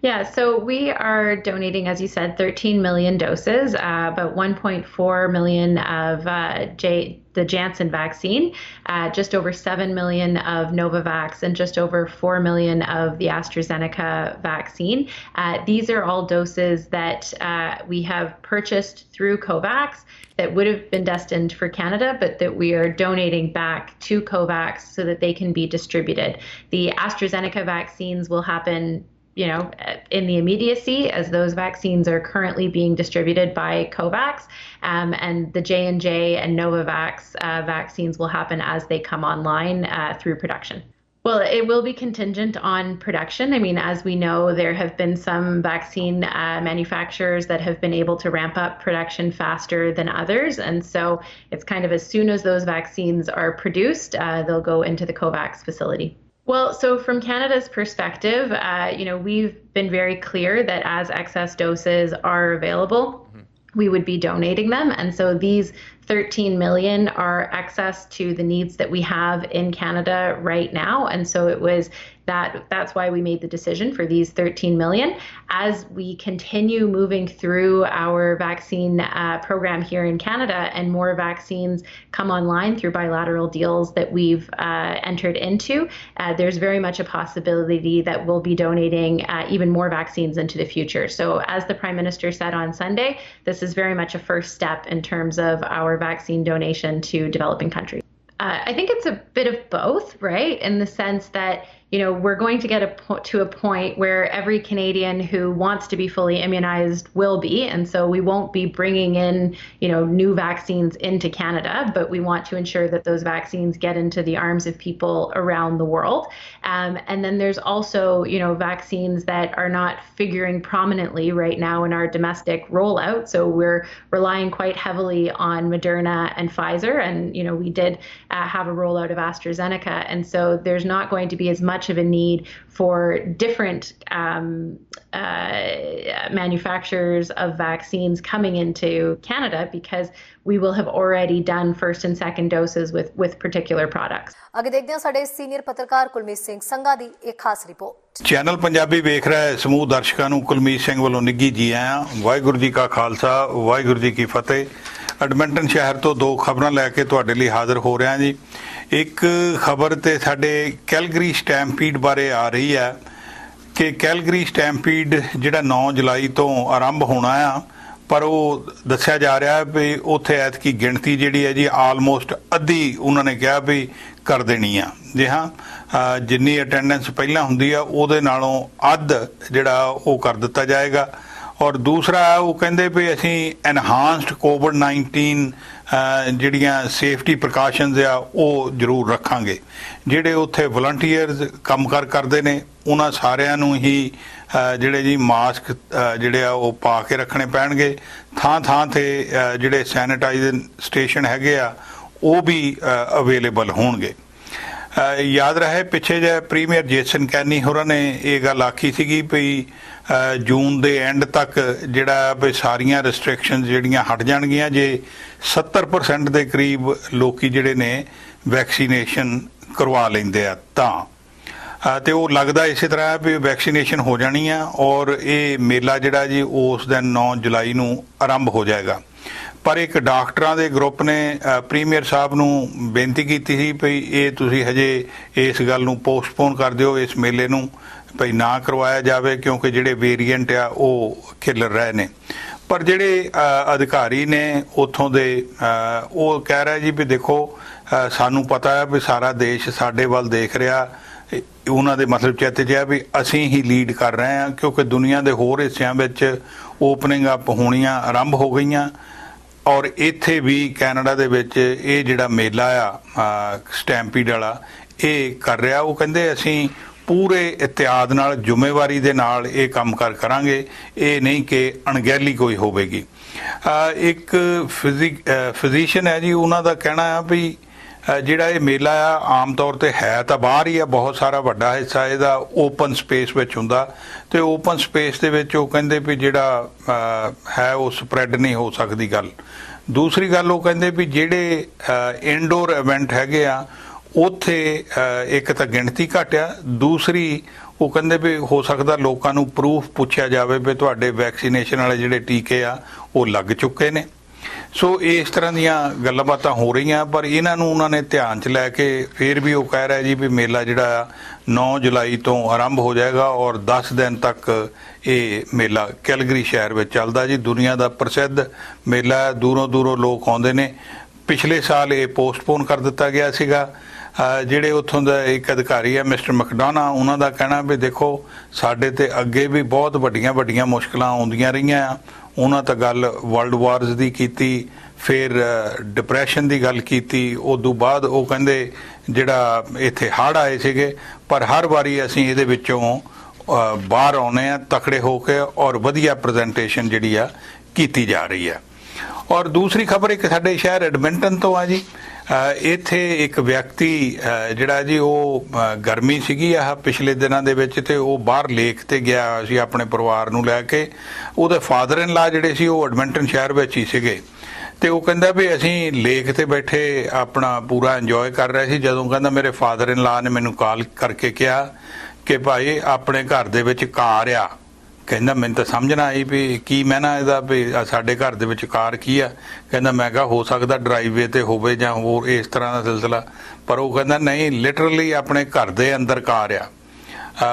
Yeah, so we are donating, as you said, 13 million doses, about 1.4 million of the Janssen vaccine, just over 7 million of Novavax, and just over 4 million of the AstraZeneca vaccine. These are all doses that we have purchased through COVAX that would have been destined for Canada, but that we are donating back to COVAX so that they can be distributed. The AstraZeneca vaccines will happen in the immediacy, as those vaccines are currently being distributed by COVAX, and the J&J and Novavax vaccines will happen as they come online through production. Well, it will be contingent on production. I mean, as we know, there have been some vaccine manufacturers that have been able to ramp up production faster than others. And so it's kind of as soon as those vaccines are produced, they'll go into the COVAX facility. Well, so from Canada's perspective, we've been very clear that as excess doses are available, we would be donating them. And so these 13 million are excess to the needs that we have in Canada right now. And so it was that's why we made the decision for these 13 million. As we continue moving through our vaccine program here in Canada and more vaccines come online through bilateral deals that we've entered into, there's very much a possibility that we'll be donating even more vaccines into the future. So as the Prime Minister said on Sunday, this is very much a first step in terms of our vaccine donation to developing countries. I think it's a bit of both, right? In the sense that, we're going to get to a point where every Canadian who wants to be fully immunized will be. And so we won't be bringing in, new vaccines into Canada, but we want to ensure that those vaccines get into the arms of people around the world. And then there's also, vaccines that are not figuring prominently right now in our domestic rollout. So we're relying quite heavily on Moderna and Pfizer. And, we did have a rollout of AstraZeneca. And so there's not going to be as much of a need for different manufacturers of vaccines coming into Canada, because we will have already done first and second doses with particular products. ਅੱਗੇ ਦੇਖਦੇ ਹਾਂ ਸਾਡੇ senior ਪੱਤਰਕਾਰ ਕੁਲਮੀਤ ਸਿੰਘ ਸੰਘਾ ਦੀ ਇੱਕ ਖਾਸ report. Channel Punjabi ਵੇਖ ਰਿਹਾ ਸਮੂਹ ਦਰਸ਼ਕਾਂ ਨੂੰ ਕੁਲਮੀਤ ਸਿੰਘ ਵੱਲੋਂ ਨਿੱਘੀ ਜੀ ਆਇਆਂ। ਵਾਹਿਗੁਰੂ ਜੀ ਕਾ ਖਾਲਸਾ, ਵਾਹਿਗੁਰੂ ਜੀ ਕੀ ਫਤਿਹ। ਐਡਮਿੰਟਨ ਸ਼ਹਿਰ ਤੋਂ ਦੋ ਖਬਰਾਂ ਲੈ ਕੇ ਤੁਹਾਡੇ ਲਈ ਹਾਜ਼ਰ ਹੋ ਰਿਹਾ ਜੀ। ਇੱਕ ਖਬਰ ਤੇ ਸਾਡੇ ਕੈਲਗਰੀ ਸਟੈਂਪੀਡ ਬਾਰੇ ਆ ਰਹੀ ਹੈ ਕਿ ਕੈਲਗਰੀ ਸਟੈਂਪੀਡ ਜਿਹੜਾ 9 ਜੁਲਾਈ ਤੋਂ ਆਰੰਭ ਹੋਣਾ ਆ, ਪਰ ਉਹ ਦੱਸਿਆ ਜਾ ਰਿਹਾ ਵੀ ਉੱਥੇ ਐਤਕੀ ਗਿਣਤੀ ਜਿਹੜੀ ਹੈ ਜੀ ਆਲਮੋਸਟ ਅੱਧੀ ਉਹਨਾਂ ਨੇ ਕਿਹਾ ਵੀ ਕਰ ਦੇਣੀ ਆ। ਜੀ ਹਾਂ, ਜਿੰਨੀ ਅਟੈਂਡੈਂਸ ਪਹਿਲਾਂ ਹੁੰਦੀ ਆ ਉਹਦੇ ਨਾਲੋਂ ਅੱਧ ਜਿਹੜਾ ਉਹ ਕਰ ਦਿੱਤਾ ਜਾਏਗਾ। ਔਰ ਦੂਸਰਾ ਉਹ ਕਹਿੰਦੇ ਵੀ ਅਸੀਂ ਐਨਹਾਂਸਡ ਕੋਵਿਡ-19 ਜਿਹੜੀਆਂ ਸੇਫਟੀ ਪ੍ਰੀਕਾਸ਼ਨਸ ਆ ਉਹ ਜ਼ਰੂਰ ਰੱਖਾਂਗੇ। ਜਿਹੜੇ ਉੱਥੇ ਵਲੰਟੀਅਰਸ ਕੰਮਕਾਰ ਕਰਦੇ ਨੇ ਉਹਨਾਂ ਸਾਰਿਆਂ ਨੂੰ ਹੀ ਜਿਹੜੇ ਜੀ ਮਾਸਕ ਜਿਹੜੇ ਆ ਉਹ ਪਾ ਕੇ ਰੱਖਣੇ ਪੈਣਗੇ। ਥਾਂ ਥਾਂ ਤੇ ਜਿਹੜੇ ਸੈਨੀਟਾਈਜ਼ਰ ਸਟੇਸ਼ਨ ਹੈਗੇ ਆ ਉਹ ਵੀ ਅਵੇਲੇਬਲ ਹੋਣਗੇ। ਯਾਦ ਰਹੇ ਪਿੱਛੇ ਜੇ ਪ੍ਰੀਮੀਅਰ ਜੇਸਨ ਕੈਨੀ ਹੋਰਾਂ ਨੇ ਇਹ ਗੱਲ ਆਖੀ ਸੀਗੀ ਵੀ ਜੂਨ ਦੇ ਐਂਡ ਤੱਕ ਜਿਹੜਾ ਵੀ ਸਾਰੀਆਂ ਰਿਸਟ੍ਰਿਕਸ਼ਨ ਜਿਹੜੀਆਂ ਹਟ ਜਾਣਗੀਆਂ ਜੇ 70% ਦੇ ਕਰੀਬ ਲੋਕੀ ਜਿਹੜੇ ਨੇ ਵੈਕਸੀਨੇਸ਼ਨ ਕਰਵਾ ਲੈਂਦੇ ਆ ਤਾਂ। ਤੇ ਉਹ ਲੱਗਦਾ ਇਸੇ ਤਰ੍ਹਾਂ ਵੀ ਵੈਕਸੀਨੇਸ਼ਨ ਹੋ ਜਾਣੀ ਆ ਔਰ ਇਹ ਮੇਲਾ ਜਿਹੜਾ ਜੀ ਉਸ ਦਿਨ 9 ਜੁਲਾਈ ਨੂੰ ਆਰੰਭ ਹੋ ਜਾਏਗਾ। ਪਰ ਇੱਕ ਡਾਕਟਰਾਂ ਦੇ ਗਰੁੱਪ ਨੇ ਪ੍ਰੀਮੀਅਰ ਸਾਹਿਬ ਨੂੰ ਬੇਨਤੀ ਕੀਤੀ ਸੀ ਵੀ ਇਹ ਤੁਸੀਂ ਹਜੇ ਇਸ ਗੱਲ ਨੂੰ ਪੋਸਟਪੋਨ ਕਰ ਦਿਓ, ਇਸ ਮੇਲੇ ਨੂੰ ਭਈ ਨਾ ਕਰਵਾਇਆ ਜਾਵੇ ਕਿਉਂਕਿ ਜਿਹੜੇ ਵੇਰੀਐਂਟ ਆ ਉਹ ਖਿਲਰ ਰਹੇ ਨੇ। ਪਰ ਜਿਹੜੇ ਅਧਿਕਾਰੀ ਨੇ ਉੱਥੋਂ ਦੇ ਉਹ ਕਹਿ ਰਿਹਾ ਜੀ ਵੀ ਦੇਖੋ ਸਾਨੂੰ ਪਤਾ ਹੈ ਵੀ ਸਾਰਾ ਦੇਸ਼ ਸਾਡੇ ਵੱਲ ਦੇਖ ਰਿਹਾ। ਉਹਨਾਂ ਦੇ ਮਤਲਬ ਚਿੱਤ 'ਚ ਹੈ ਵੀ ਅਸੀਂ ਹੀ ਲੀਡ ਕਰ ਰਹੇ ਹਾਂ ਕਿਉਂਕਿ ਦੁਨੀਆ ਦੇ ਹੋਰ ਹਿੱਸਿਆਂ ਵਿੱਚ ਓਪਨਿੰਗ ਅਪ ਹੋਣੀਆਂ ਆਰੰਭ ਹੋ ਗਈਆਂ ਔਰ ਇੱਥੇ ਵੀ ਕੈਨੇਡਾ ਦੇ ਵਿੱਚ ਇਹ ਜਿਹੜਾ ਮੇਲਾ ਆ ਸਟੈਂਪੀਡ ਵਾਲਾ ਇਹ ਕਰ ਰਿਹਾ। ਉਹ ਕਹਿੰਦੇ ਅਸੀਂ ਪੂਰੇ ਇਤਿਆਦ ਨਾਲ ਜ਼ਿੰਮੇਵਾਰੀ ਦੇ ਨਾਲ ਇਹ ਕੰਮ ਕਰਾਂਗੇ, ਇਹ ਨਹੀਂ ਕਿ ਅਣਗਹਿਲੀ ਕੋਈ ਹੋਵੇਗੀ। ਇੱਕ ਫਿਜ਼ੀਸ਼ੀਅਨ ਹੈ ਜੀ, ਉਹਨਾਂ ਦਾ ਕਹਿਣਾ ਆ ਵੀ ਜਿਹੜਾ ਇਹ ਮੇਲਾ ਆ ਆਮ ਤੌਰ ਤੇ ਹੈ ਤਾਂ ਬਾਹਰ ਹੀ ਆ, ਬਹੁਤ ਸਾਰਾ ਵੱਡਾ ਹਿੱਸਾ ਇਹਦਾ ਓਪਨ ਸਪੇਸ ਵਿੱਚ ਹੁੰਦਾ ਤੇ ਓਪਨ ਸਪੇਸ ਦੇ ਵਿੱਚ ਉਹ ਕਹਿੰਦੇ ਵੀ ਜਿਹੜਾ ਹੈ ਉਹ ਸਪਰੈਡ ਨਹੀਂ ਹੋ ਸਕਦੀ ਗੱਲ। ਦੂਸਰੀ ਗੱਲ ਉਹ ਕਹਿੰਦੇ ਵੀ ਜਿਹੜੇ ਇਨਡੋਰ ਇਵੈਂਟ ਹੈਗੇ ਆ ਉੱਥੇ ਇੱਕ ਤਾਂ ਗਿਣਤੀ ਘੱਟ ਆ, ਦੂਸਰੀ ਉਹ ਕਹਿੰਦੇ ਵੀ ਹੋ ਸਕਦਾ ਲੋਕਾਂ ਨੂੰ ਪ੍ਰੂਫ ਪੁੱਛਿਆ ਜਾਵੇ ਵੀ ਤੁਹਾਡੇ ਵੈਕਸੀਨੇਸ਼ਨ ਵਾਲੇ ਜਿਹੜੇ ਟੀਕੇ ਆ ਉਹ ਲੱਗ ਚੁੱਕੇ ਨੇ। ਸੋ ਇਸ ਤਰ੍ਹਾਂ ਦੀਆਂ ਗੱਲਾਂ ਬਾਤਾਂ ਹੋ ਰਹੀਆਂ, ਪਰ ਇਹਨਾਂ ਨੂੰ ਉਹਨਾਂ ਨੇ ਧਿਆਨ 'ਚ ਲੈ ਕੇ ਫਿਰ ਵੀ ਉਹ ਕਹਿ ਰਿਹਾ ਜੀ ਵੀ ਮੇਲਾ ਜਿਹੜਾ ਆ 9 ਜੁਲਾਈ ਤੋਂ ਆਰੰਭ ਹੋ ਜਾਏਗਾ ਔਰ 10 ਦਿਨ ਤੱਕ ਇਹ ਮੇਲਾ ਕੈਲਗਰੀ ਸ਼ਹਿਰ ਵਿੱਚ ਚੱਲਦਾ ਜੀ। ਦੁਨੀਆ ਦਾ ਪ੍ਰਸਿੱਧ ਮੇਲਾ ਹੈ, ਦੂਰੋਂ ਦੂਰੋਂ ਲੋਕ ਆਉਂਦੇ ਨੇ। ਪਿਛਲੇ ਸਾਲ ਇਹ ਪੋਸਟਪੋਨ ਕਰ ਦਿੱਤਾ ਗਿਆ ਸੀਗਾ। ਜਿਹੜੇ ਉੱਥੋਂ ਦਾ ਇੱਕ ਅਧਿਕਾਰੀ ਹੈ ਮਿਸਟਰ ਮੈਕਡੋਨਾ, ਉਹਨਾਂ ਦਾ ਕਹਿਣਾ ਵੀ ਦੇਖੋ ਸਾਡੇ ਤੇ ਅੱਗੇ ਵੀ ਬਹੁਤ ਵੱਡੀਆਂ ਮੁਸ਼ਕਲਾਂ ਆਉਂਦੀਆਂ ਰਹੀਆਂ ਆ। ਉਹਨਾਂ ਤਾਂ ਗੱਲ ਵਰਲਡ ਵਾਰਸ ਦੀ ਕੀਤੀ, ਫਿਰ ਡਿਪਰੈਸ਼ਨ ਦੀ ਗੱਲ ਕੀਤੀ, ਉਦੋਂ ਬਾਅਦ ਉਹ ਕਹਿੰਦੇ ਜਿਹੜਾ ਇੱਥੇ ਹੜ੍ਹ ਆਏ ਸੀਗੇ, ਪਰ ਹਰ ਵਾਰੀ ਅਸੀਂ ਇਹਦੇ ਵਿੱਚੋਂ ਬਾਹਰ ਆਉਨੇ ਆ ਤਕੜੇ ਹੋ ਕੇ ਔਰ ਵਧੀਆ ਪ੍ਰੈਜੈਂਟੇਸ਼ਨ ਜਿਹੜੀ ਆ ਕੀਤੀ ਜਾ ਰਹੀ ਹੈ। ਔਰ ਦੂਸਰੀ ਖਬਰ ਇੱਕ ਸਾਡੇ ਸ਼ਹਿਰ ਐਡਮਿੰਟਨ ਤੋਂ ਆ ਜੀ। ਇੱਥੇ ਇੱਕ ਵਿਅਕਤੀ ਜਿਹੜਾ ਜੀ ਉਹ ਗਰਮੀ ਸੀਗੀ ਆਹ ਪਿਛਲੇ ਦਿਨਾਂ ਦੇ ਵਿੱਚ, ਤੇ ਉਹ ਬਾਹਰ ਲੇਕ ਤੇ ਗਿਆ ਸੀ ਆਪਣੇ ਪਰਿਵਾਰ ਨੂੰ ਲੈ ਕੇ। ਉਹਦੇ ਫਾਦਰ ਇਨ ਲਾ ਜਿਹੜੇ ਸੀ ਉਹ ਐਡਮਿੰਟਨ ਸ਼ਹਿਰ ਵਿੱਚ ਹੀ ਸੀਗੇ, ਤੇ ਉਹ ਕਹਿੰਦਾ ਵੀ ਅਸੀਂ ਲੇਕ ਤੇ ਬੈਠੇ ਆਪਣਾ ਪੂਰਾ ਇੰਜੋਏ ਕਰ ਰਹੇ ਸੀ, ਜਦੋਂ ਕਹਿੰਦਾ ਮੇਰੇ ਫਾਦਰ ਇਨ ਲਾ ਨੇ ਮੈਨੂੰ ਕਾਲ ਕਰਕੇ ਕਿਹਾ ਕਿ ਭਾਈ ਆਪਣੇ ਘਰ ਦੇ ਵਿੱਚ ਕਾਰ ਆ। ਕਹਿੰਦਾ ਮੈਨੂੰ ਤਾਂ ਸਮਝ ਨਾ ਆਈ ਵੀ ਕੀ ਮੈਨਾ ਇਹਦਾ ਵੀ ਸਾਡੇ ਘਰ ਦੇ ਵਿੱਚ ਕਾਰ ਕੀ ਆ। ਕਹਿੰਦਾ ਮੈਂ ਕਿਹਾ ਹੋ ਸਕਦਾ ਡਰਾਈਵੇ ਤੇ ਹੋਵੇ ਜਾਂ ਹੋਰ ਇਸ ਤਰ੍ਹਾਂ ਦਾ ਸਿਲਸਿਲਾ, ਪਰ ਉਹ ਕਹਿੰਦਾ ਨਹੀਂ ਲਿਟਰਲੀ ਆਪਣੇ ਘਰ ਦੇ ਅੰਦਰ ਕਾਰ ਆ।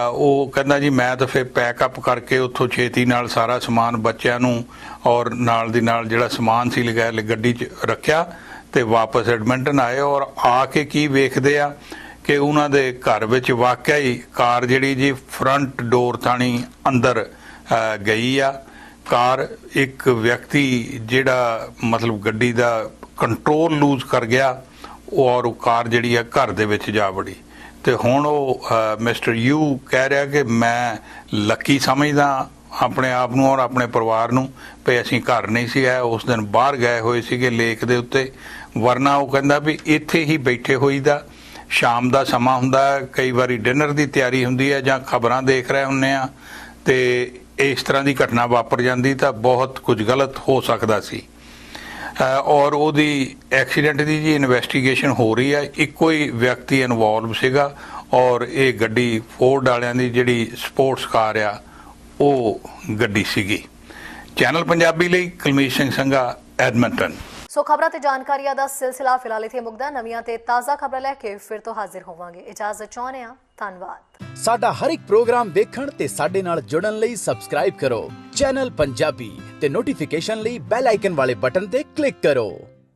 ਉਹ ਕਹਿੰਦਾ ਜੀ ਮੈਂ ਤਾਂ ਫਿਰ ਪੈਕਅਪ ਕਰਕੇ ਉੱਥੋਂ ਛੇਤੀ ਨਾਲ ਸਾਰਾ ਸਮਾਨ ਬੱਚਿਆਂ ਨੂੰ ਔਰ ਨਾਲ ਦੀ ਨਾਲ ਜਿਹੜਾ ਸਮਾਨ ਸੀ ਲਗਾਇਆ ਗੱਡੀ 'ਚ ਰੱਖਿਆ ਤੇ ਵਾਪਸ ਐਡਮਿੰਟਨ ਆਏ। ਔਰ ਆ ਕੇ ਕੀ ਵੇਖਦੇ ਆ ਕਿ ਉਹਨਾਂ ਦੇ ਘਰ ਵਿੱਚ ਵਾਕਿਆ ਹੀ ਕਾਰ ਜਿਹੜੀ ਜੀ ਫਰੰਟ ਡੋਰ ਥਾਣੀ ਅੰਦਰ ਗਈ ਆ। ਕਾਰ ਇੱਕ ਵਿਅਕਤੀ ਜਿਹੜਾ ਮਤਲਬ ਗੱਡੀ ਦਾ ਕੰਟਰੋਲ ਲੂਜ਼ ਕਰ ਗਿਆ ਔਰ ਉਹ ਕਾਰ ਜਿਹੜੀ ਆ ਘਰ ਦੇ ਵਿੱਚ ਜਾ ਵੜੀ। ਤੇ ਹੁਣ ਉਹ ਮਿਸਟਰ ਯੂ ਕਹਿ ਰਿਹਾ ਕਿ ਮੈਂ ਲੱਕੀ ਸਮਝਦਾ ਆਪਣੇ ਆਪ ਨੂੰ ਔਰ ਆਪਣੇ ਪਰਿਵਾਰ ਨੂੰ ਵੀ ਅਸੀਂ ਘਰ ਨਹੀਂ ਸੀ ਆਏ, ਉਸ ਦਿਨ ਬਾਹਰ ਗਏ ਹੋਏ ਸੀਗੇ ਲੇਕ ਦੇ ਉੱਤੇ, ਵਰਨਾ ਉਹ ਕਹਿੰਦਾ ਵੀ ਇੱਥੇ ਹੀ ਬੈਠੇ ਹੋਈਦਾ। ਸ਼ਾਮ ਦਾ ਸਮਾਂ ਹੁੰਦਾ, ਕਈ ਵਾਰੀ ਡਿਨਰ ਦੀ ਤਿਆਰੀ ਹੁੰਦੀ ਹੈ ਜਾਂ ਖਬਰਾਂ ਦੇਖ ਰਹੇ ਹੁੰਦੇ ਆ, ਤੇ ਇਸ ਤਰ੍ਹਾਂ ਦੀ ਘਟਨਾ ਵਾਪਰ ਜਾਂਦੀ ਤਾਂ ਬਹੁਤ ਕੁਝ ਗਲਤ ਹੋ ਸਕਦਾ ਸੀ। ਔਰ ਉਹਦੀ ਐਕਸੀਡੈਂਟ ਦੀ ਜੀ ਇਨਵੈਸਟੀਗੇਸ਼ਨ ਹੋ ਰਹੀ ਹੈ। ਇੱਕੋ ਹੀ ਵਿਅਕਤੀ ਇਨਵੋਲਵ ਸੀਗਾ ਔਰ ਇਹ ਗੱਡੀ ਫੋਰਡ ਵਾਲਿਆਂ ਦੀ ਜਿਹੜੀ ਸਪੋਰਟਸ ਕਾਰ ਆ ਉਹ ਗੱਡੀ ਸੀਗੀ। ਚੈਨਲ ਪੰਜਾਬੀ ਲਈ ਕੁਲਮੀਤ ਸਿੰਘ ਸੰਘਾ, ਐਡਮਿੰਟਨ। ਸੋ ਖਬਰਾਂ ਤੇ ਜਾਣਕਾਰੀਆਂ ਦਾ ਸਿਲਸਿਲਾ ਫਿਲਹਾਲ ਇੱਥੇ ਮੁੱਕਦਾ। ਨਵੀਆਂ ਤੇ ਤਾਜ਼ਾ ਖਬਰਾਂ ਲੈ ਕੇ ਫਿਰ ਤੋਂ ਹਾਜ਼ਰ ਹੋਵਾਂਗੇ। ਇਜਾਜ਼ਤ ਚਾਹੁੰਦੇ ਹਾਂ, ਧੰਨਵਾਦ। ਸਾਡਾ ਹਰ ਇੱਕ ਪ੍ਰੋਗਰਾਮ ਦੇਖਣ ਤੇ ਸਾਡੇ ਨਾਲ ਜੁੜਨ ਲਈ ਸਬਸਕ੍ਰਾਈਬ ਕਰੋ ਚੈਨਲ ਪੰਜਾਬੀ ਤੇ ਨੋਟੀਫਿਕੇਸ਼ਨ ਲਈ ਬੈਲ ਆਈਕਨ ਵਾਲੇ ਬਟਨ ਤੇ ਕਲਿੱਕ ਕਰੋ।